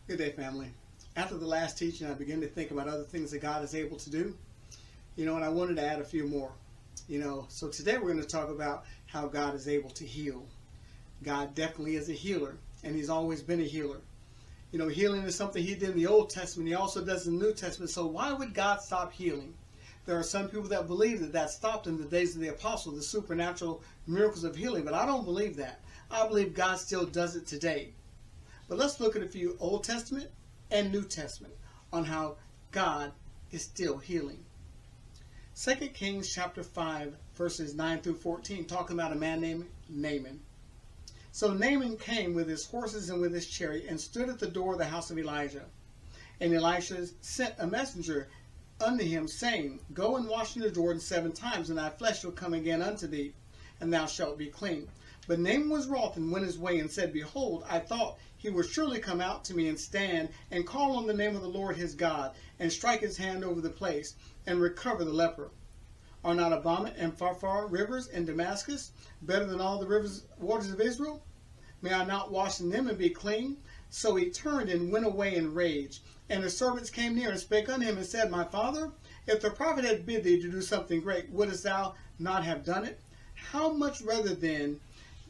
Good day, family. After the last teaching, I began to think about other things that God is able to do. And I wanted to add a few more. So today we're going to talk about how God is able to heal. God definitely is a healer, and He's always been a healer. Healing is something He did in the Old Testament. He also does in the New Testament. So why would God stop healing? There are some people that believe that stopped in the days of the apostles, the supernatural miracles of healing, but I don't believe that. I believe God still does it today. But let's look at a few Old Testament and New Testament on how God is still healing. 2 Kings chapter 5 verses 9 through 14 talking about a man named Naaman. So Naaman came with his horses and with his chariot and stood at the door of the house of Elijah. And Elisha sent a messenger unto him, saying, Go and wash in the Jordan 7 times, and thy flesh shall come again unto thee, and thou shalt be clean. But Naaman was wroth and went his way, and said, Behold, I thought he would surely come out to me and stand, and call on the name of the Lord his God, and strike his hand over the place, and recover the leper. Are not Abamat and Pharpar rivers in Damascus better than all the waters of Israel? May I not wash in them and be clean? So he turned and went away in rage. And his servants came near and spake unto him and said, My father, if the prophet had bid thee to do something great, wouldest thou not have done it? How much rather then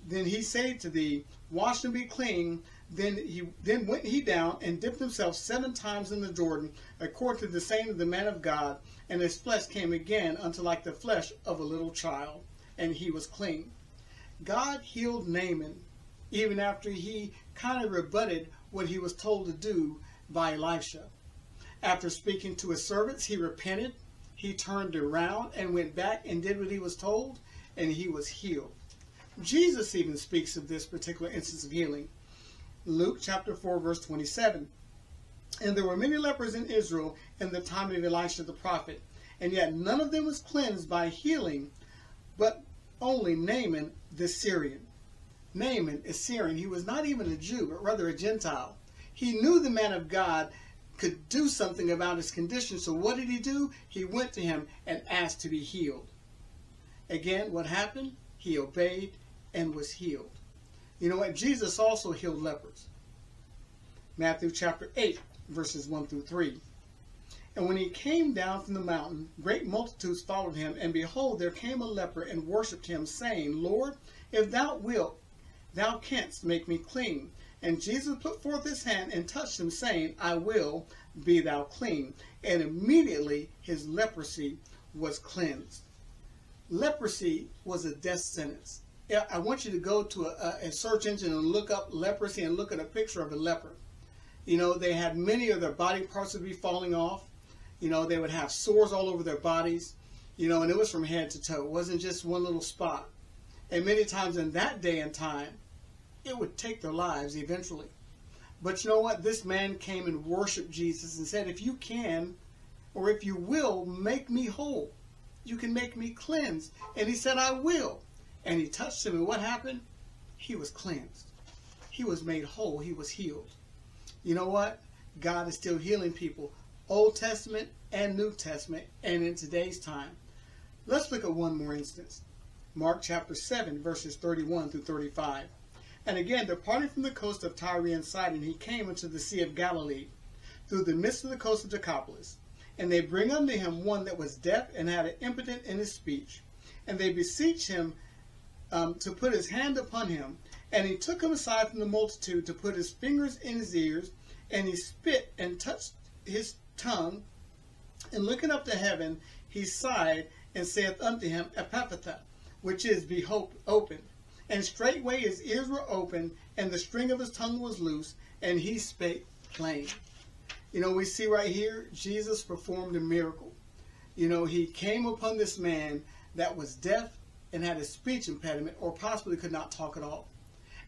he say to thee, Wash and be clean? Then went he down and dipped himself 7 times in the Jordan, according to the saying of the man of God, and his flesh came again unto like the flesh of a little child, and he was clean. God healed Naaman, even after he kind of rebutted what he was told to do by Elisha. After speaking to his servants, he repented, he turned around and went back and did what he was told, and he was healed. Jesus even speaks of this particular instance of healing. Luke chapter 4 verse 27. And there were many lepers in Israel in the time of Elisha the prophet, and yet none of them was cleansed by healing, but only Naaman the Syrian. Naaman is Syrian. He was not even a Jew, but rather a Gentile. He knew the man of God could do something about his condition, so what did he do? He went to him and asked to be healed. Again, what happened? He obeyed and was healed. You know what? Jesus also healed lepers. Matthew chapter 8, verses 1 through 3. And when he came down from the mountain, great multitudes followed him, and behold, there came a leper and worshipped him, saying, Lord, if thou wilt, thou canst make me clean. And Jesus put forth his hand and touched him, saying, I will, be thou clean. And immediately his leprosy was cleansed. Leprosy was a death sentence. I want you to go to a search engine and look up leprosy and look at a picture of a leper. They had many of their body parts would be falling off. They would have sores all over their bodies, and it was from head to toe. It wasn't just one little spot. And many times in that day and time, it would take their lives eventually. But you know what? This man came and worshiped Jesus and said, if you can, or if you will, make me whole. You can make me cleansed. And he said, I will. And he touched him, and what happened? He was cleansed. He was made whole. He was healed. You know what? God is still healing people, Old Testament and New Testament, and in today's time. Let's look at one more instance. Mark chapter 7, verses 31 through 35. And again, departing from the coast of Tyre and Sidon, he came into the Sea of Galilee, through the midst of the coast of Decapolis. And they bring unto him one that was deaf and had an impotent in his speech. And they beseech him to put his hand upon him. And he took him aside from the multitude to put his fingers in his ears, and he spit and touched his tongue. And looking up to heaven, he sighed and saith unto him, Ephphatha, which is, be opened. And straightway his ears were opened, and the string of his tongue was loose, and he spake plain. We see right here, Jesus performed a miracle. He came upon this man that was deaf and had a speech impediment, or possibly could not talk at all.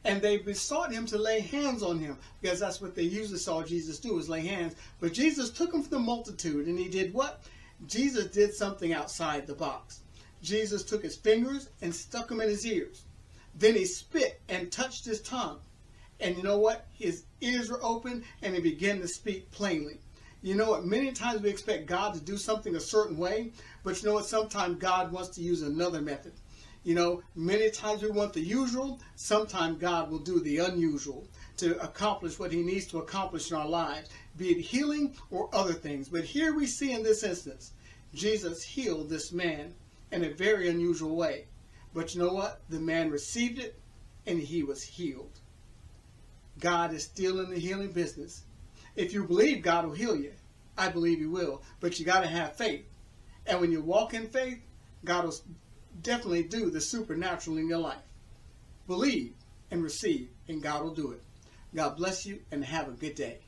And they besought him to lay hands on him, because that's what they usually saw Jesus do, is lay hands. But Jesus took him from the multitude, and he did what? Jesus did something outside the box. Jesus took his fingers and stuck them in his ears. Then he spit and touched his tongue. And you know what? His ears were open, and he began to speak plainly. You know what? Many times we expect God to do something a certain way, but you know what? Sometimes God wants to use another method. You know, many times we want the usual. Sometimes God will do the unusual to accomplish what he needs to accomplish in our lives, be it healing or other things. But here we see in this instance, Jesus healed this man in a very unusual way. But you know what? The man received it and he was healed. God is still in the healing business. If you believe God will heal you, I believe he will. But you got to have faith. And when you walk in faith, God will definitely do the supernatural in your life. Believe and receive, and God will do it. God bless you and have a good day.